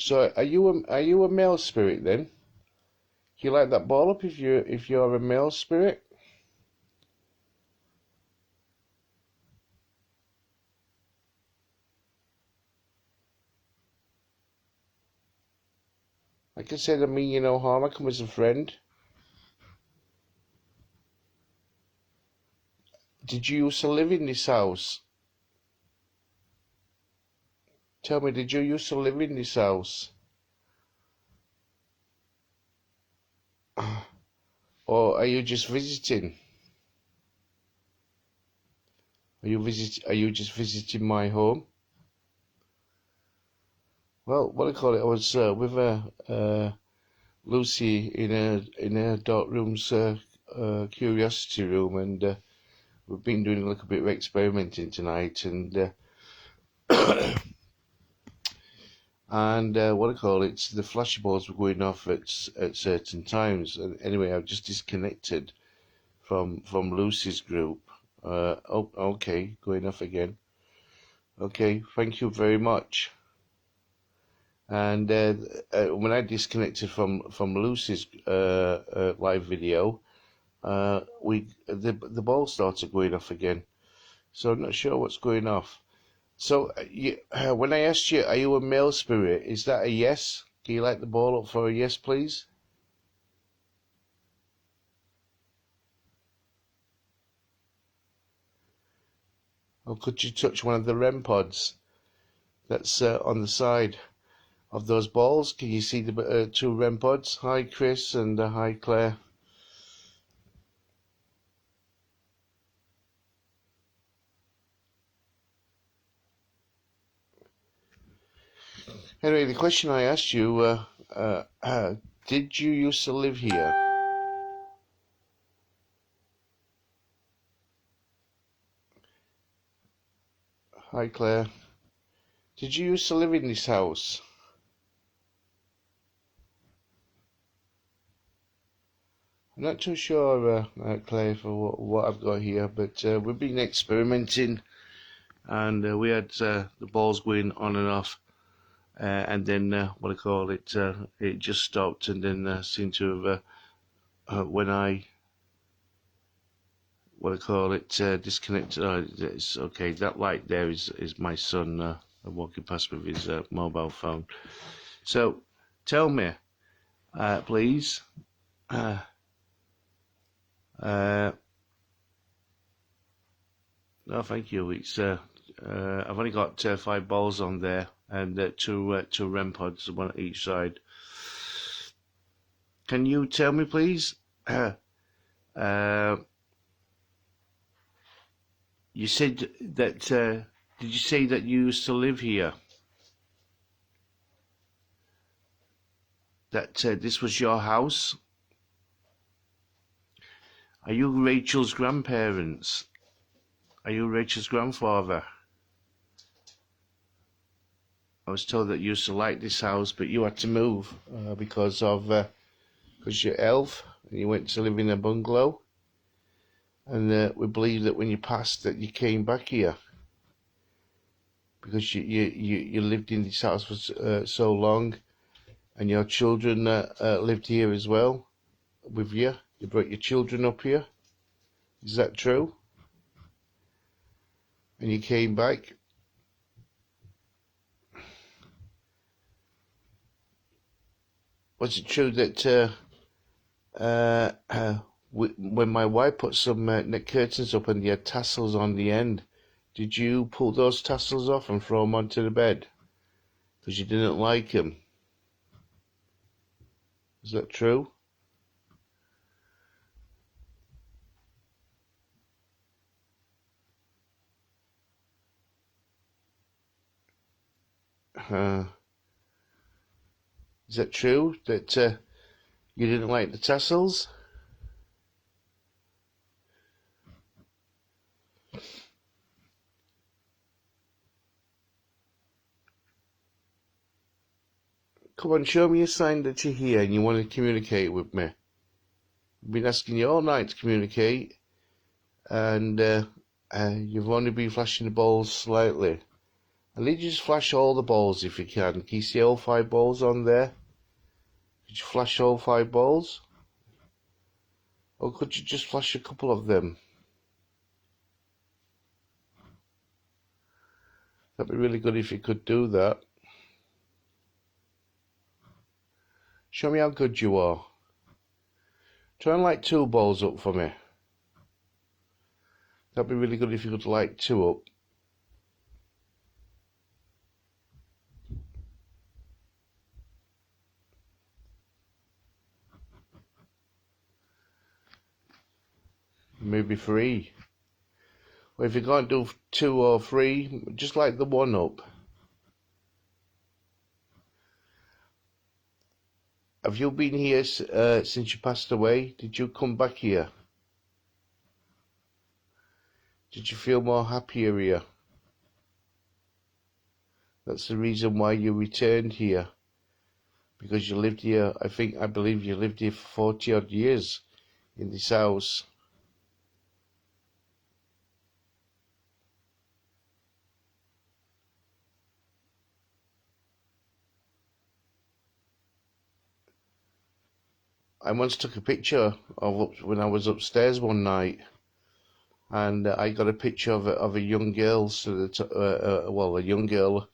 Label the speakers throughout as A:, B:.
A: So are you a male spirit then? Do you like that ball up if you're a male spirit? Like I said, I mean you no harm. I come as a friend. Did you used to live in this house? Tell me, did you used to live in this house? Or are you just visiting? Are you just visiting my home? Well, what I call it, I was with Lucy in her dark room's curiosity room, and we've been doing a little bit of experimenting tonight, and what I call it, the flashy balls were going off at certain times. And anyway, I've just disconnected from Lucy's group. Oh, okay, going off again. Okay, thank you very much. And when I disconnected from Lucy's live video, the ball started going off again. So I'm not sure what's going off. So when I asked you, are you a male spirit? Is that a yes? Can you light the ball up for a yes, please? Or could you touch one of the REM pods that's on the side of those balls? Can you see the two REM pods? Hi, Chris, and hi, Claire. Anyway, the question I asked you, did you used to live here? Hi, Claire. Did you used to live in this house? I'm not too sure, Claire, for what I've got here, but we've been experimenting, and we had the balls going on and off. And then what I call it, it just stopped, and then seemed to have when I disconnected. Oh, it's okay. That light there is my son walking past with his mobile phone. So tell me, please. No, thank you. It's I've only got 5 balls on there, and two REM pods, one at each side. Can you tell me, please? You said that. Did you say that you used to live here? That this was your house? Are you Rachel's grandparents? Are you Rachel's grandfather? I was told that you used to like this house, but you had to move because you're elf and you went to live in a bungalow. And we believe that when you passed, that you came back here because you lived in this house for so long, and your children lived here as well with you. You brought your children up here. Is that true? And you came back. Was it true that when my wife put some net curtains up and they had tassels on the end, did you pull those tassels off and throw them onto the bed because you didn't like them? Is that true? Is that true that you didn't like the tassels? Come on, show me a sign that you're here and you want to communicate with me. I've been asking you all night to communicate, and you've only been flashing the balls slightly. And then you just flash all the balls if you can. Can you see all 5 balls on there? Could you flash all 5 balls? Or could you just flash a couple of them? That'd be really good if you could do that. Show me how good you are. Try and light 2 balls up for me. That'd be really good if you could light 2 up. Maybe 3. Or if you can't do 2 or 3, just light the 1 up. Have you been here since you passed away? Did you come back here? Did you feel more happier here? That's the reason why you returned here. Because you lived here, I believe you lived here for 40 odd years in this house. I once took a picture of when I was upstairs one night, and I got a picture of a young girl stood at a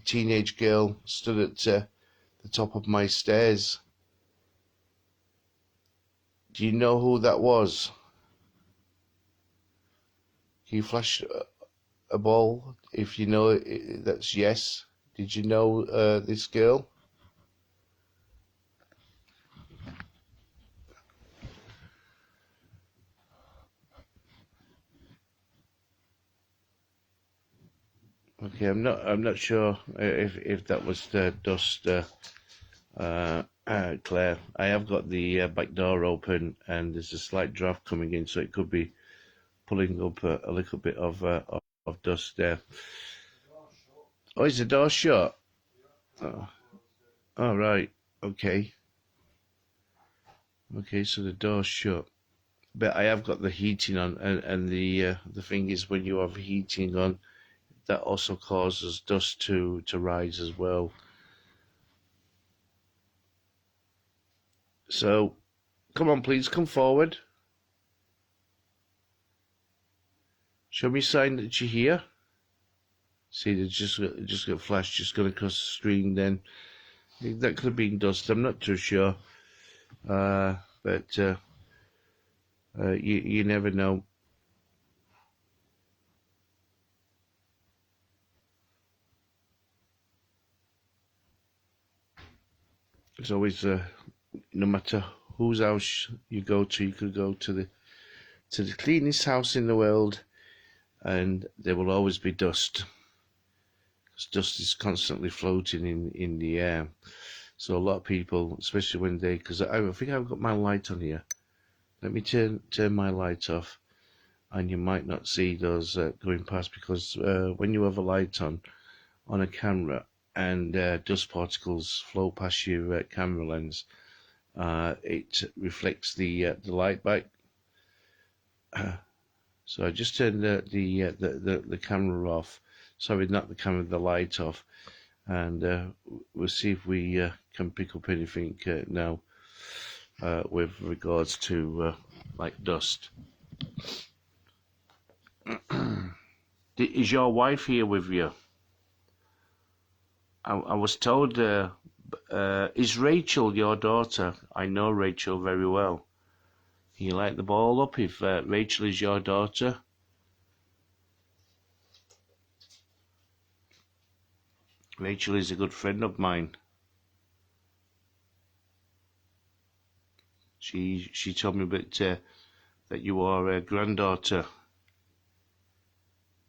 A: teenage girl stood at the top of my stairs. Do you know who that was? Can you flash a ball if you know that's yes? Did you know this girl? Okay, I'm not sure if that was the dust, Claire. I have got the back door open, and there's a slight draft coming in, so it could be pulling up a little bit of dust there. Oh, is the door shut? Oh, all right. Okay. Okay, so the door's shut. But I have got the heating on, and the thing is, when you have heating on, that also causes dust to rise as well. So, come on, please, come forward. Show me a sign that you're here. See, there's just got flash just going across the screen. Then that could have been dust. I'm not too sure, but you never know. It's always no matter whose house you go to, you could go to the cleanest house in the world, and there will always be dust. Because dust is constantly floating in the air. So a lot of people, especially when because I think I've got my light on here. Let me turn my light off, and you might not see those going past, because when you have a light on a camera and dust particles flow past your camera lens, it reflects the light back. So I just turned the camera off. Sorry, not the camera, the light off, and we'll see if we can pick up anything now with regards to like dust. Is your wife here with you? I was told, is Rachel your daughter? I know Rachel very well. Can you light the ball up if Rachel is your daughter? Rachel is a good friend of mine. She told me that you are a granddaughter.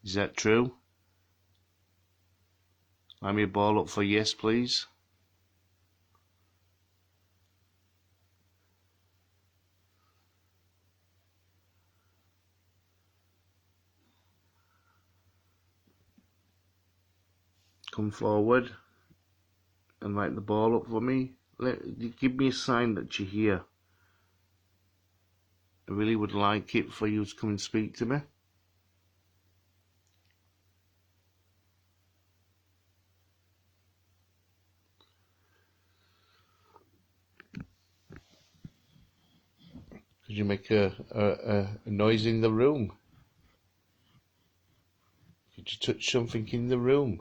A: Is that true? Line me a ball up for yes, please. Come forward and light the ball up for me. Give me a sign that you're here. I really would like it for you to come and speak to me. a noise in the room? Did you touch something in the room?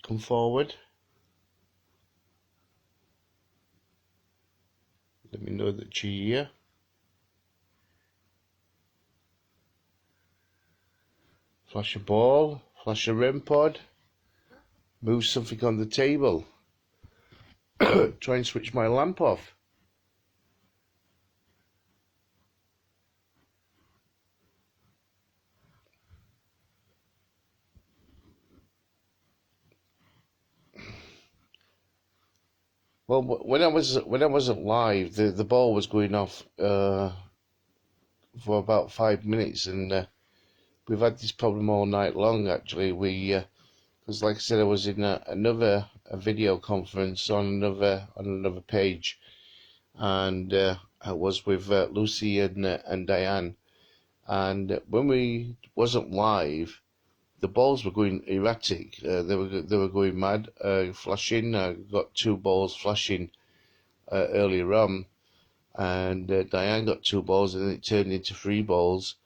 A: Come forward. Let me know that you're here. Flash a ball, flash a REM pod, move something on the table. Try and switch my lamp off. Well, when I wasn't live, the ball was going off for about 5 minutes, and we've had this problem all night long. Actually, because like I said, I was in another video conference on another page, and I was with Lucy and Diane, and when we wasn't live, the balls were going erratic. They were going mad, flashing. I got 2 balls flashing earlier on, and Diane got 2 balls, and then it turned into 3 balls.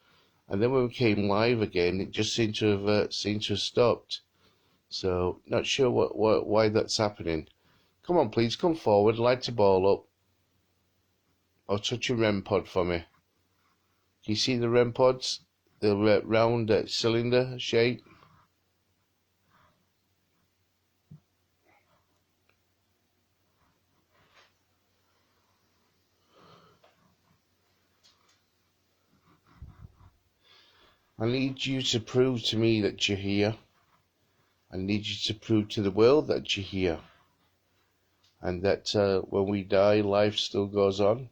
A: And then when we came live again, it just seemed to have stopped. So not sure why that's happening. Come on, please come forward, light the ball up, or touch a REM pod for me. Can you see the REM pods? The round cylinder shape. I need you to prove to me that you're here. I need you to prove to the world that you're here. And that when we die, life still goes on.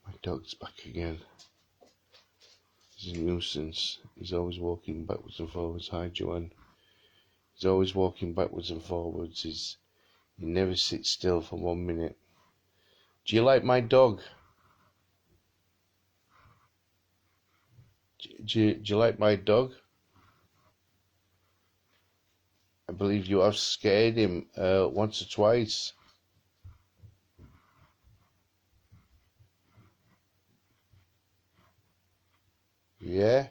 A: My dog's back again. He's a nuisance. He's always walking backwards and forwards. Hi, Joanne. He's always walking backwards and forwards. He never sits still for 1 minute. Do you like my dog? Do you like my dog? I believe you have scared him once or twice. Yeah?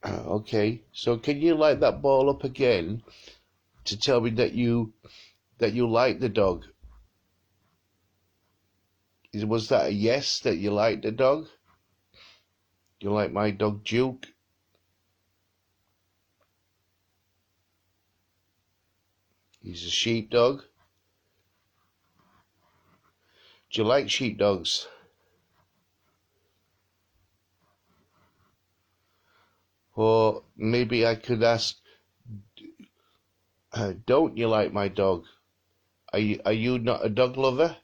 A: Okay. So can you light that ball up again to tell me that you like the dog? Was that a yes, that you like the dog? You like my dog Duke? He's a sheepdog. Do you like sheepdogs? Or maybe I could ask, don't you like my dog? Are you not a dog lover?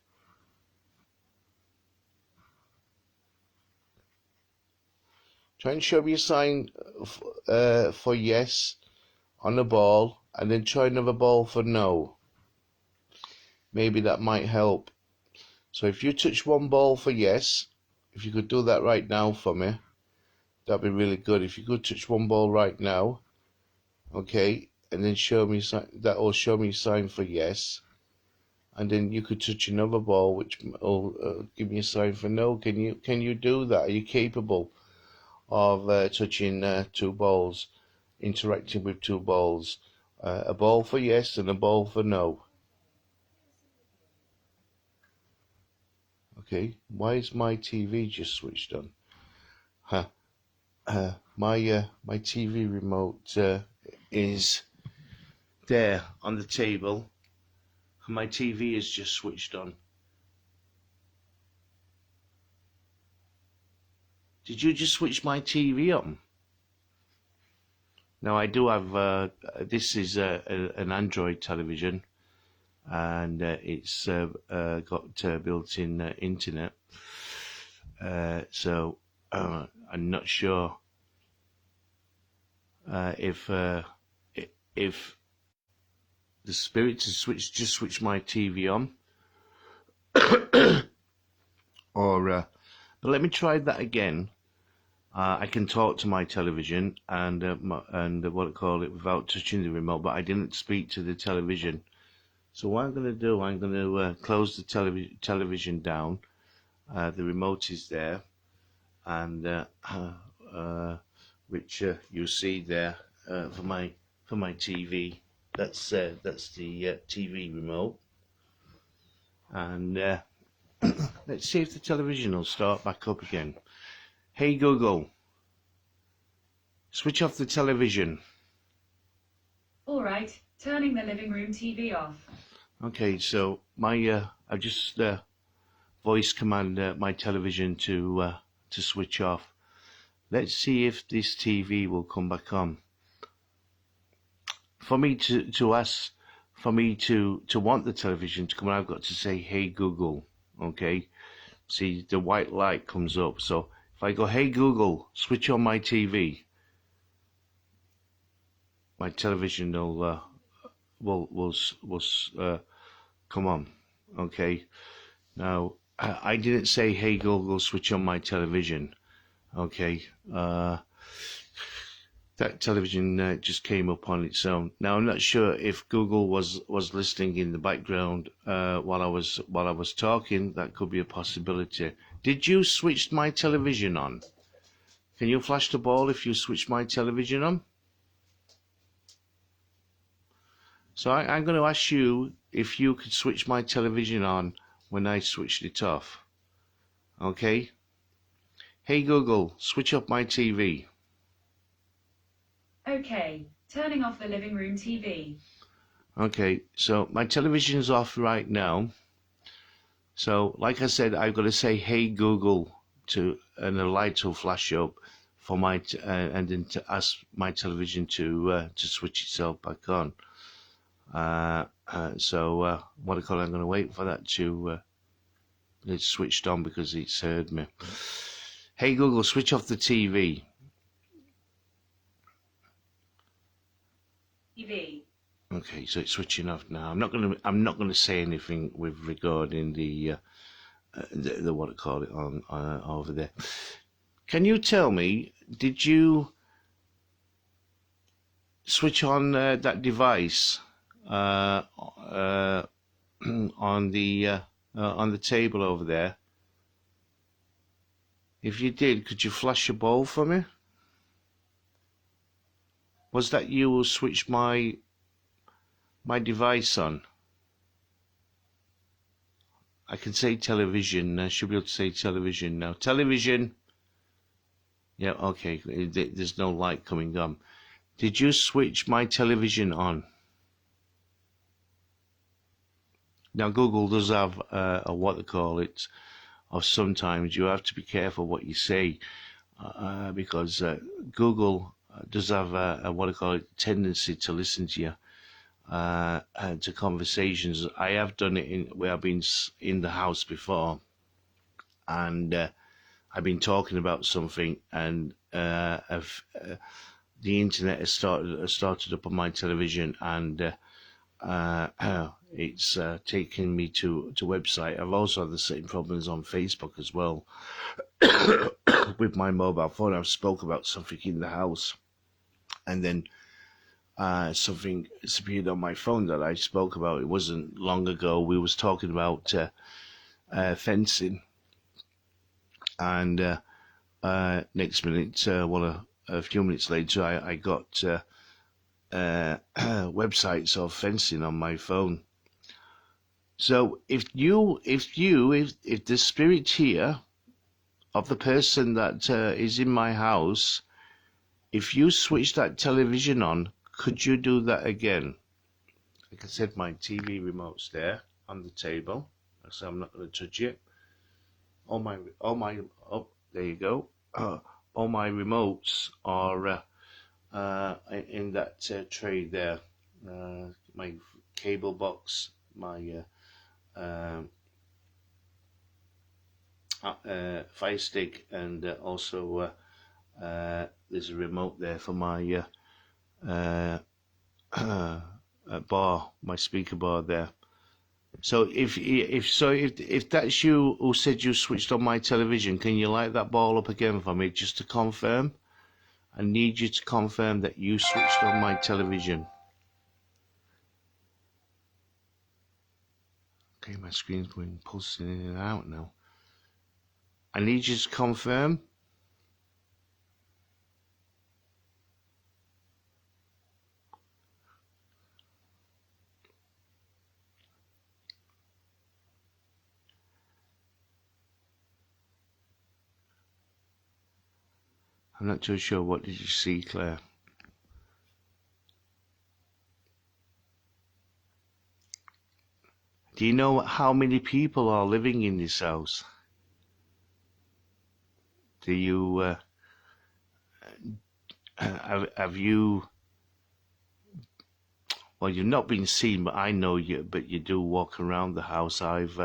A: Try and show me a sign for yes on a ball, and then try another ball for no. Maybe that might help. So if you touch 1 ball for yes, if you could do that right now for me, that'd be really good. If you could touch 1 ball right now, okay, and then show me that will show me a sign for yes, and then you could touch another ball which will give me a sign for no. Can you do that? Are you capable of touching 2 balls, interacting with 2 balls, a ball for yes and a ball for no? Okay, why is my TV just switched on? Huh. My TV remote is there on the table, and my TV is just switched on. Did you just switch my TV on? Now I do have, this is an Android television, and it's got built-in internet. So I'm not sure if the spirit to switch my TV on, or but let me try that again. I can talk to my television and what I call it without touching the remote, but I didn't speak to the television. So what I'm going to do, I'm going to close the television down. The remote is there, and which you see there for my TV. That's the TV remote, and let's see if the television will start back up again. Hey Google, switch off the television.
B: All right, turning the living room TV off.
A: Okay, so I've just voice command my television to switch off. Let's see if this TV will come back on. For me to ask, for me to want the television to come on, I've got to say, hey Google, okay? See, the white light comes up. So if I go, hey Google, switch on my TV, my television will come on, okay? Now, I didn't say, hey Google, switch on my television, okay? That television just came up on its own. Now I'm not sure if Google was listening in the background while I was talking. That could be a possibility. Did you switch my television on? Can you flash the ball if you switch my television on? So I'm going to ask you if you could switch my television on when I switched it off. Okay? Hey Google, switch up my TV.
B: Okay, turning off the living room TV.
A: Okay, so my television's off right now. So, like I said, I've got to say, "Hey Google," and a light will flash up for and then to ask my television to switch itself back on. So, what I call it, I'm going to wait for that to it's switched on because it's heard me. Hey Google, switch off the TV.
B: TV.
A: Okay, so it's switching off now. I'm not gonna say anything with regarding the what I call it on over there. Can you tell me? Did you switch on that device on the table over there? If you did, could you flash your ball for me? Was that you who switched my device on? I can say television. I should be able to say television now. Television. Yeah, okay. There's no light coming on. Did you switch my television on? Now, Google does have a what they call it, or sometimes you have to be careful what you say because Google does have a what I call it tendency to listen to you. To conversations. I have done it where I've been in the house before, and I've been talking about something, and the internet has started up on my television, and it's taken me to website. I've also had the same problems on Facebook as well with my mobile phone. I've spoke about something in the house, and then something appeared on my phone that I spoke about. It wasn't long ago. We was talking about fencing, and next minute, a few minutes later, I got websites of fencing on my phone. So if the spirit here of the person that is in my house, if you switch that television on, could you do that again? Like I said, my TV remote's there on the table, so I'm not going to touch it. Oh, there you go. All my remotes are in that tray there. My cable box, my fire stick, and also there's a remote there for my bar, my speaker bar there. So if that's you who said you switched on my television, can you light that ball up again for me just to confirm? I need you to confirm that you switched on my television. Okay, my screen's going pulsing in and out now. I need you to confirm. I'm not too sure. What did you see, Claire? Do you know how many people are living in this house? Do you have you? Well, you've not been seen, but I know you. But you do walk around the house. I've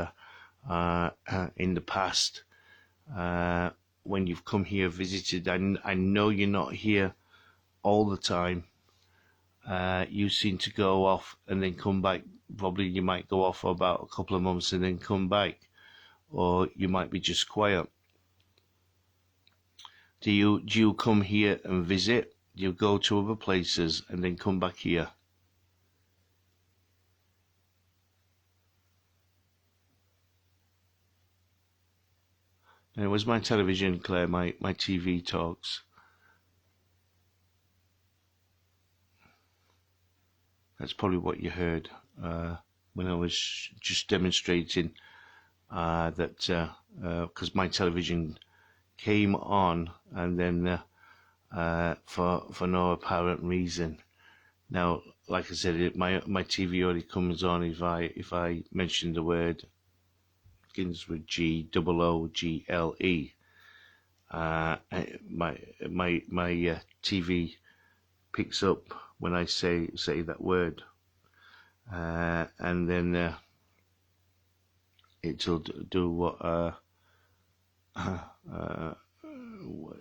A: in the past when you've come here visited. I know you're not here all the time. You seem to go off and then come back. Probably you might go off for about a couple of months and then come back, or you might be just quiet. Do you come here and visit? Do you go to other places and then come back here? And it was my television, Claire, my TV talks. That's probably what you heard when I was just demonstrating that because my television came on and then for no apparent reason. Now, like I said, my TV only comes on if I mention the word begins with GOOGLE. My TV picks up when I say that word, and then it'll do what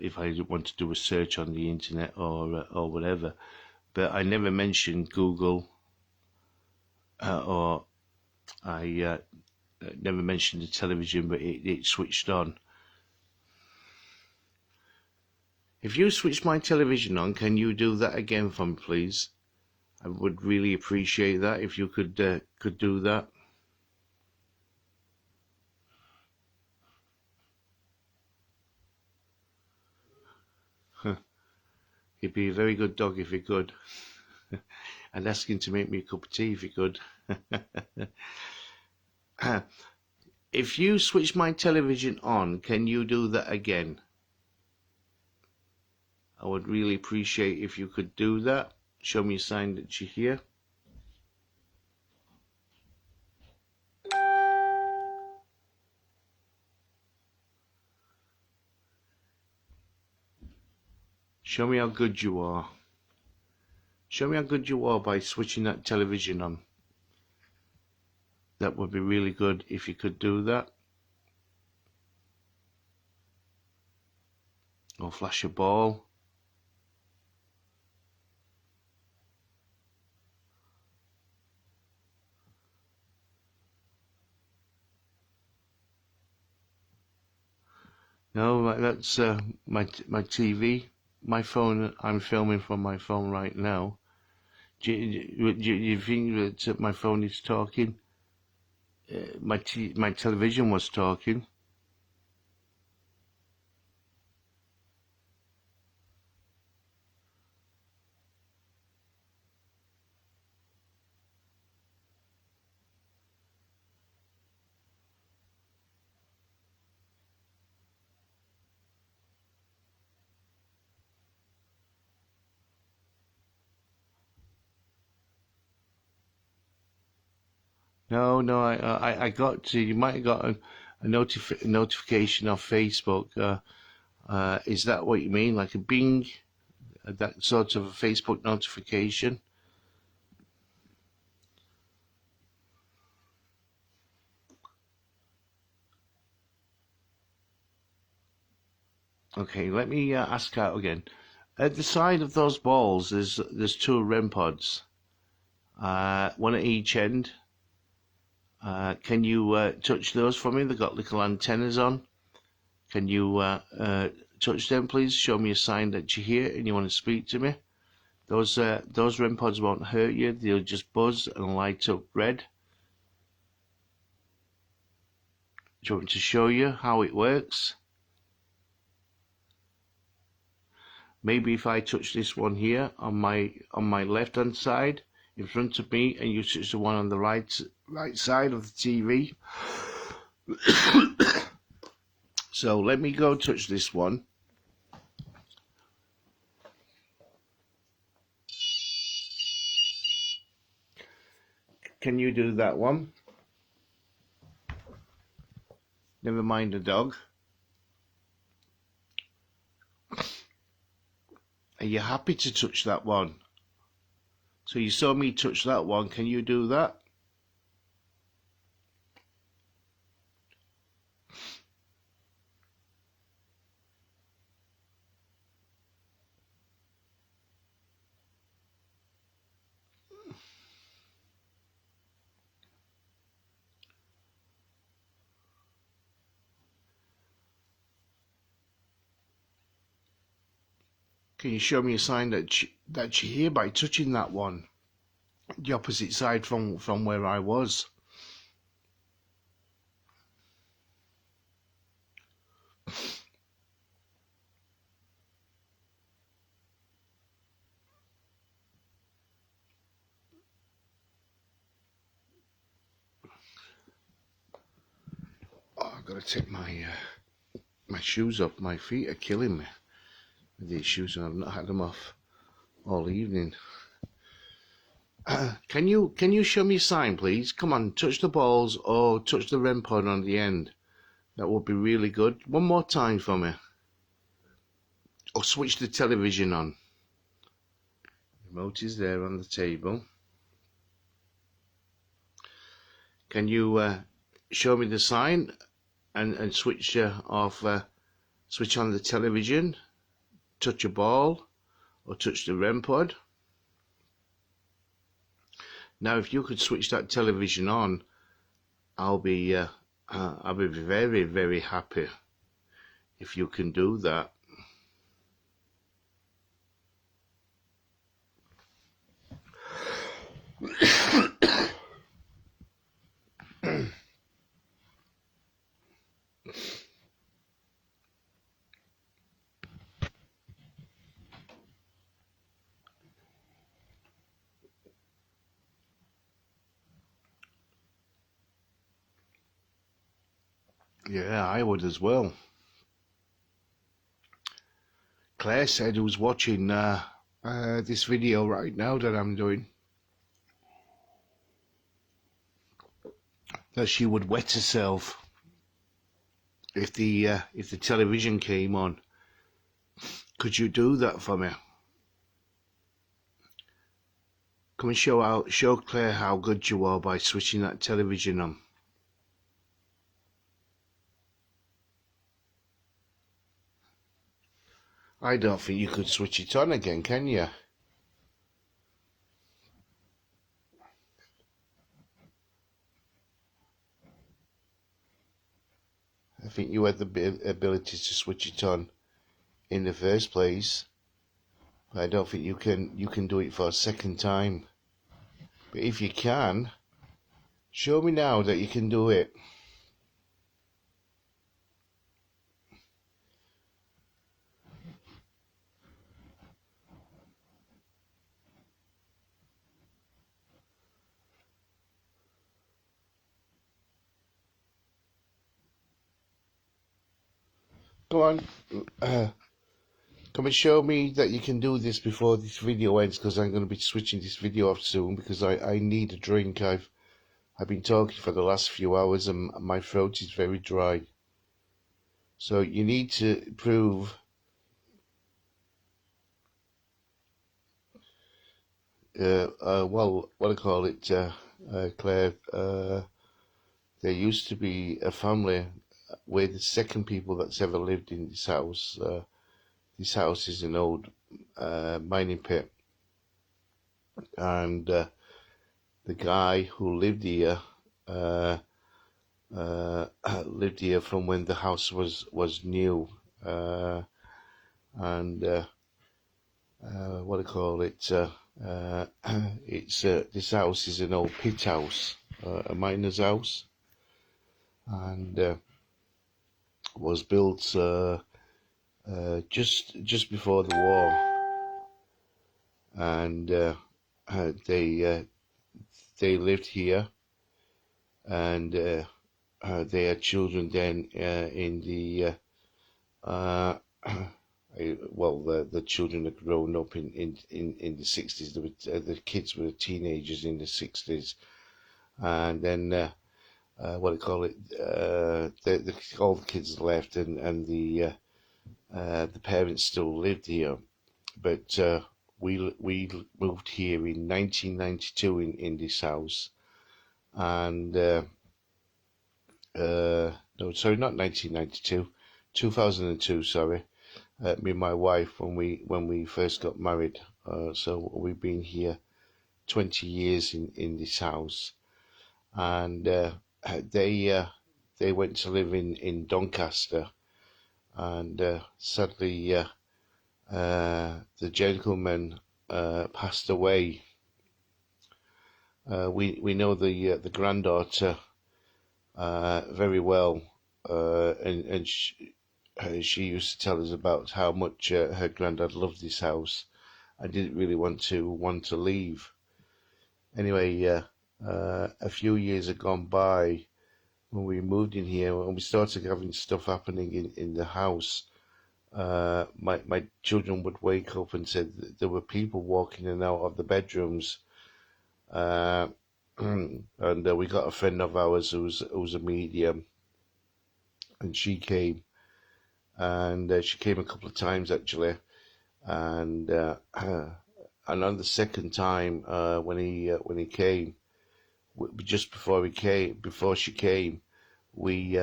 A: if I want to do a search on the internet or whatever. But I never mentioned Google, or I never mentioned the television, but it switched on. If you switch my television on, can you do that again for me, please? I would really appreciate that if you could do that. He'd be a very good dog if he could. I'd ask him to make me a cup of tea if he could. If you switch my television on, can you do that again? I would really appreciate if you could do that. Show me a sign that you're here. Show me how good you are. Show me how good you are by switching that television on. That would be really good if you could do that. Or flash a ball. No, that's my TV. My phone, I'm filming from my phone right now. Do you think that my phone is talking? My television was talking. No, I got to. You might have got a notification off Facebook. Is that what you mean? Like a bing? that sort of a Facebook notification. Okay, let me ask out again. At the side of those balls, there's two REM pods, one at each end. Can you touch those for me? They've got little antennas on. Can you touch them, please? Show me a sign that you're here and you want to speak to me. Those REM pods won't hurt you. They'll just buzz and light up red. Do you want me to show you how it works? Maybe if I touch this one here on my left hand side in front of me, and you touch the one on the right side of the TV. So let me go touch this one. Can you do that one? Never mind the dog. Are you happy to touch that one? So you saw me touch that one. Can you do that? Can you show me a sign that you're here by touching that one? The opposite side from where I was. Oh, I've got to take my shoes off. My feet are killing me with these shoes, and I've not had them off all evening. Can you show me a sign, please? Come on, touch the balls or touch the REM pod on the end. That would be really good. One more time for me. Or switch the television on. The remote is there on the table. Can you show me the sign and switch off? Switch on the television. Touch a ball or touch the REM pod. Now, if you could switch that television on, I'll be very, very happy if you can do that. Yeah, I would as well. Claire said who's watching this video right now that I'm doing, that she would wet herself if the television came on. Could you do that for me? Come and show Claire how good you are by switching that television on. I don't think you could switch it on again, can you? I think you had the ability to switch it on in the first place, but I don't think you can do it for a second time. But if you can, show me now that you can do it. Go on. Come and show me that you can do this before this video ends, because I'm going to be switching this video off soon, because I need a drink. I've been talking for the last few hours and my throat is very dry. So you need to prove Well, what I call it, Claire. There used to be a family. We're the second people that's ever lived in this house. This house is an old mining pit, and the guy who lived here uh, lived here from when the house was new, and what do I call it? It's this house is an old pit house, a miner's house, and was built just before the war, and they lived here, and they had children then in the well, the children had grown up in the 60s. The kids were teenagers in the 60s, and then what do you call it? All the kids left, and the parents still lived here, but we moved here in 1992 in this house, and no, sorry, not 1992, 2002, sorry. Me and my wife when we first got married. So we've been here 20 years in this house, and they uh, they went to live in Doncaster, and sadly the gentleman passed away. We know the granddaughter very well, and she used to tell us about how much her granddad loved this house. I didn't really want to leave. Anyway, a few years had gone by when we moved in here, and we started having stuff happening in the house. My children would wake up and said that there were people walking in and out of the bedrooms. Uh, and we got a friend of ours who's a medium, and she came a couple of times actually, and and on the second time when he came, just before she came, we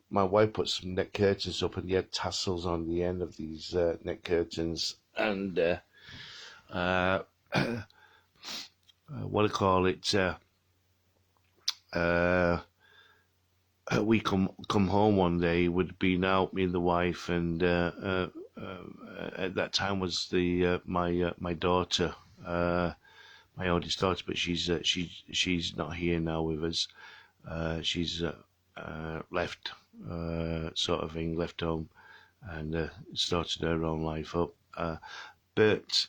A: my wife put some net curtains up, and he had tassels on the end of these net curtains, and uh, what do you call it? Uh, we come home one day. We'd been out, me and the wife, and at that time was the my daughter, my oldest daughter, but she's not here now with us. She's left, sort of thing, left home, and started her own life up. But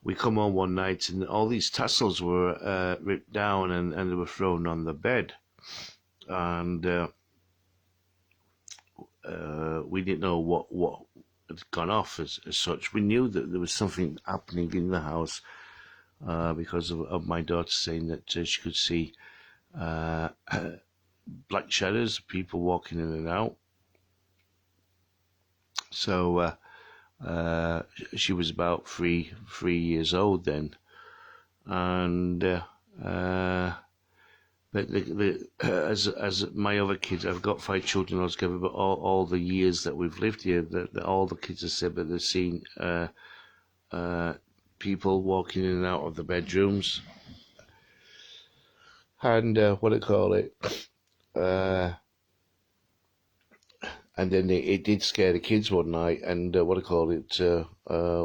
A: we come home one night, and all these tassels were ripped down, and they were thrown on the bed, and we didn't know what had gone off as such. We knew that there was something happening in the house because of my daughter saying that she could see uh, black shadows, people walking in and out. So she was about three years old then, and but as my other kids, I've got 5 children altogether, but all the years that we've lived here, that all the kids have said that they've seen people walking in and out of the bedrooms, and what do you call it? And then it did scare the kids one night, and what do you call it?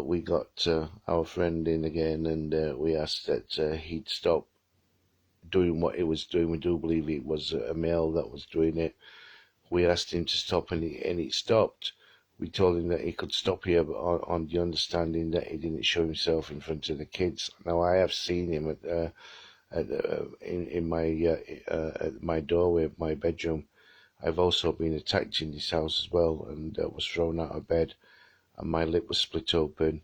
A: We got our friend in again, and we asked that he'd stop doing what he was doing. We do believe it was a male that was doing it. We asked him to stop, and he stopped. We told him that he could stop here, but on the understanding that he didn't show himself in front of the kids. Now I have seen him in my doorway of my bedroom. I've also been attacked in this house as well, and was thrown out of bed, and my lip was split open.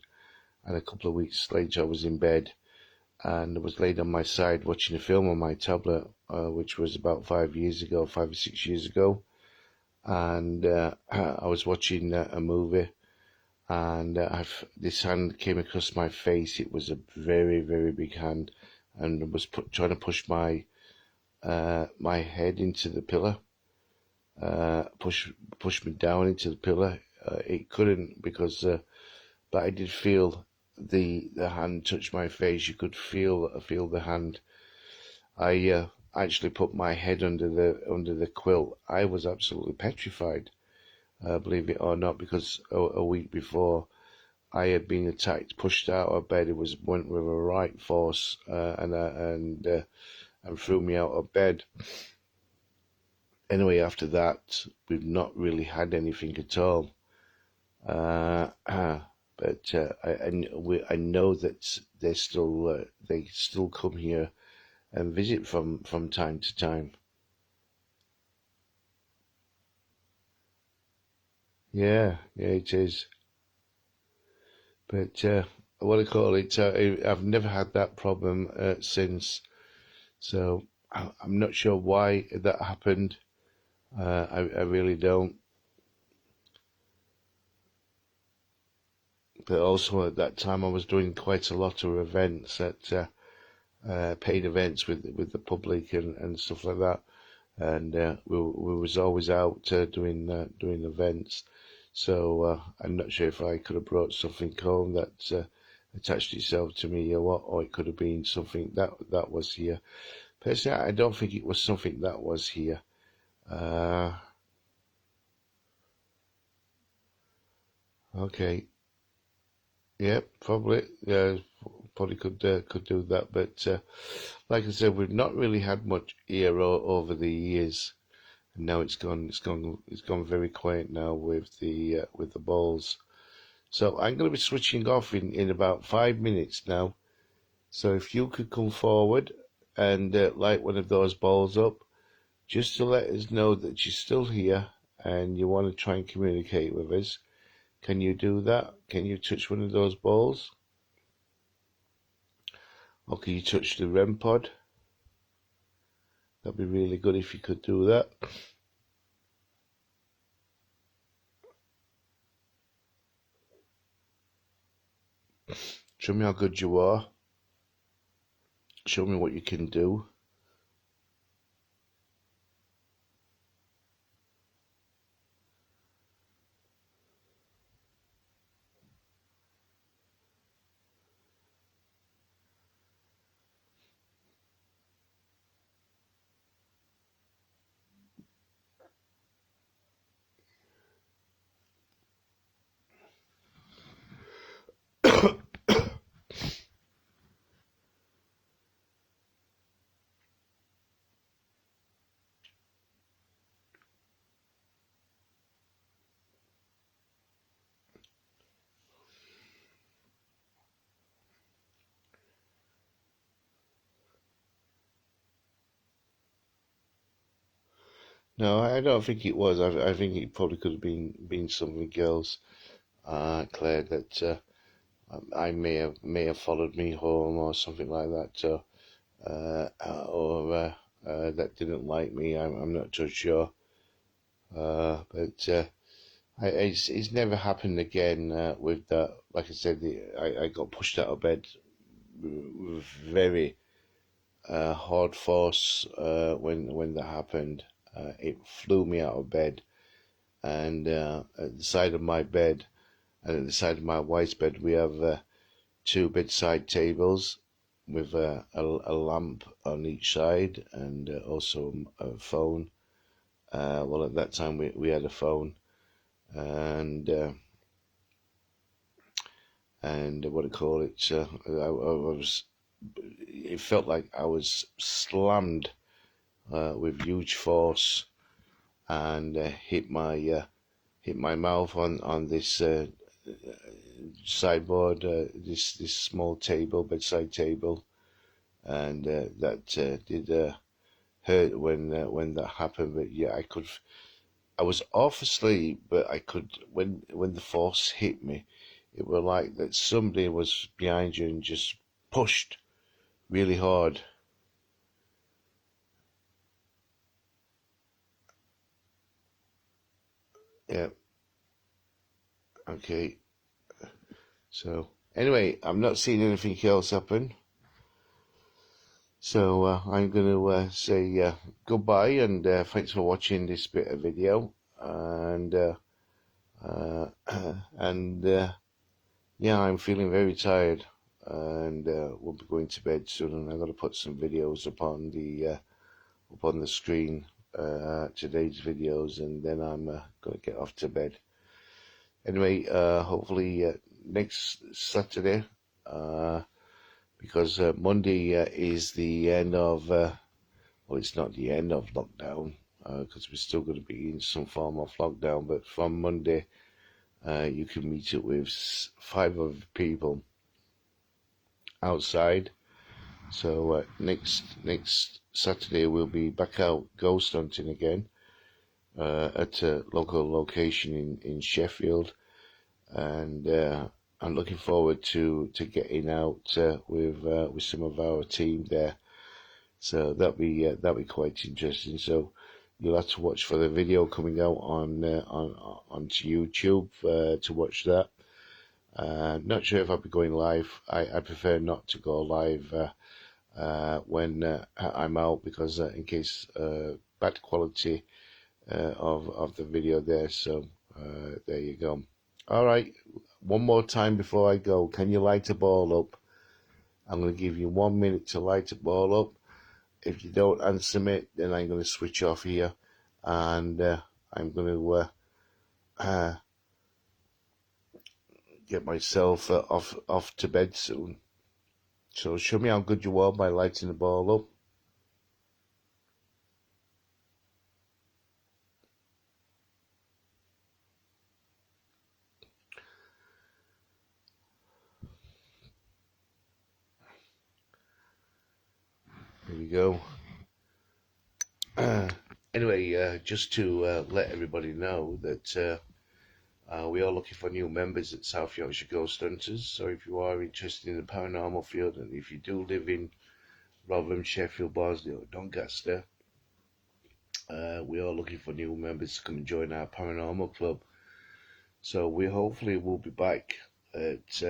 A: And a couple of weeks later, I was in bed, and I was laid on my side watching a film on my tablet, which was about 5 or 6 years ago. And I was watching a movie, and this hand came across my face. It was a very, very big hand, and was trying to push my head into the pillar, push me down into the pillar. It couldn't because, but I did feel the hand touch my face. You could feel the hand. I actually put my head under the quilt. I was absolutely petrified, believe it or not, because a week before I had been attacked, pushed out of bed. It went with a right force, and threw me out of bed. Anyway, after that, we've not really had anything at all. But I know that they still come here and visit from time to time. Yeah, yeah, it is. But what do you call it? I've never had that problem since. So I'm not sure why that happened. I really don't. But also at that time, I was doing quite a lot of events paid events with the public and stuff like that. And we was always out doing events. So I'm not sure if I could have brought something home that attached itself to me or what, or it could have been something that was here. Personally, I don't think it was something that was here. Uh, okay, yeah, probably, yeah, probably could do that. But like I said, we've not really had much here over the years. And now it's gone very quiet now with the balls. So I'm going to be switching off in about 5 minutes now. So if you could come forward and light one of those balls up, just to let us know that you're still here and you want to try and communicate with us. Can you do that? Can you touch one of those balls? Or can you touch the REM pod? That'd be really good if you could do that. Show me how good you are. Show me what you can do. No, I don't think it was. I think it probably could have been something else, Claire. That I may have followed me home or something like that, or that didn't like me. I'm not too sure. But it's never happened again with that. Like I said, I got pushed out of bed with very hard force when that happened. It flew me out of bed, and at the side of my bed and at the side of my wife's bed, we have two bedside tables with a lamp on each side and also a phone. Well, at that time we had a phone, and what do you call it? I was. It felt like I was slammed with huge force and hit my mouth on this sideboard, this small table, bedside table, and that did hurt when that happened. But yeah, I was off asleep, but I could when the force hit me, it was like that somebody was behind you and just pushed really hard. Yeah, okay. So anyway, I'm not seeing anything else happen. So I'm going to say goodbye, and thanks for watching this bit of video. And and yeah, I'm feeling very tired, and we'll be going to bed soon. And I've got to put some videos up on the screen, today's videos, and then I'm going to get off to bed. Anyway, hopefully next Saturday, because Monday is the end of, well, it's not the end of lockdown, because we're still going to be in some form of lockdown, but from Monday, you can meet up with 5 other people outside. So next Saturday we'll be back out ghost hunting again, at a local location in Sheffield, and I'm looking forward to getting out with some of our team there. So that'll be quite interesting. So you'll have to watch for the video coming out onto YouTube to watch that. Not sure if I'll be going live. I prefer not to go live when I'm out, because in case bad quality of the video there. So there you go. All right, one more time before I go. Can you light a ball up? I'm going to give you 1 minute to light a ball up. If you don't answer me, then I'm going to switch off here, and I'm going to get myself off to bed soon. So show me how good you are by lighting the ball up. Here we go. Anyway, just to let everybody know that we are looking for new members at South Yorkshire Ghost Hunters. So if you are interested in the paranormal field, and if you do live in Rotherham, Sheffield, Barnsley, or Doncaster, we are looking for new members to come and join our paranormal club. So we hopefully will be back at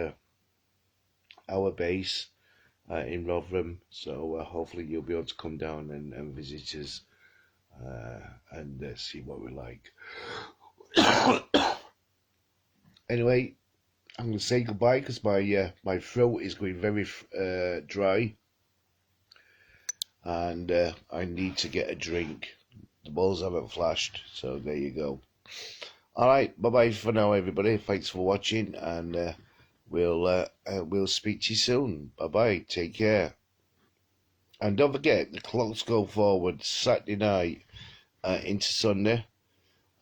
A: our base in Rotherham. So hopefully you'll be able to come down and visit us and see what we're like. Anyway, I'm going to say goodbye because my throat is going very dry, and I need to get a drink. The balls haven't flashed, so there you go. All right, bye bye for now, everybody. Thanks for watching, and we'll speak to you soon. Bye bye. Take care, and don't forget the clocks go forward Saturday night into Sunday.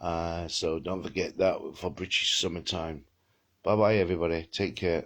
A: So don't forget that for British summertime. Bye bye, everybody. Take care.